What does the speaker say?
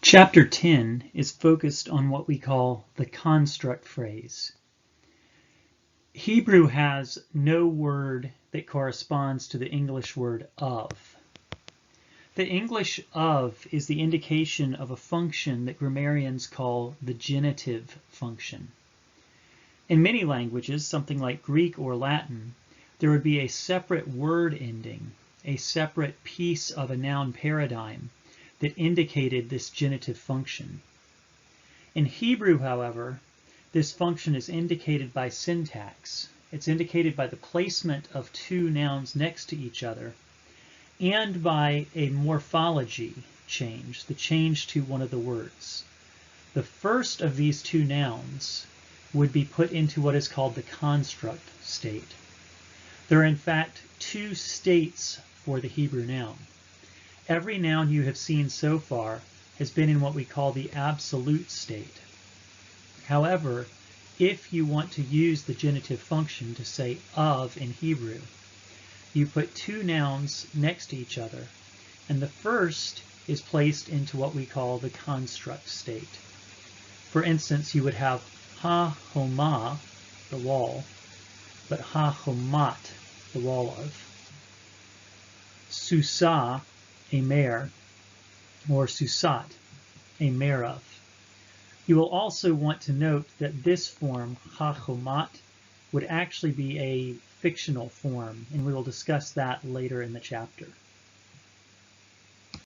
Chapter 10 is focused on what we call the construct phrase. Hebrew has no word that corresponds to the English word of. The English of is the indication of a function that grammarians call the genitive function. In many languages, something like Greek or Latin, there would be a separate word ending, a separate piece of a noun paradigm that indicated this genitive function. In Hebrew, however, this function is indicated by syntax. It's indicated by the placement of two nouns next to each other and by a morphology change, the change to one of the words. The first of these two nouns would be put into what is called the construct state. There are in fact two states for the Hebrew noun. Every noun you have seen so far has been in what we call the absolute state. However, if you want to use the genitive function to say of in Hebrew, you put two nouns next to each other, and the first is placed into what we call the construct state. For instance, you would have ha-homa, the wall, but ha-homat, the wall of. Susa, a mare, or susat, a mare of. You will also want to note that this form, ha-homat, would actually be a fictional form, and we will discuss that later in the chapter.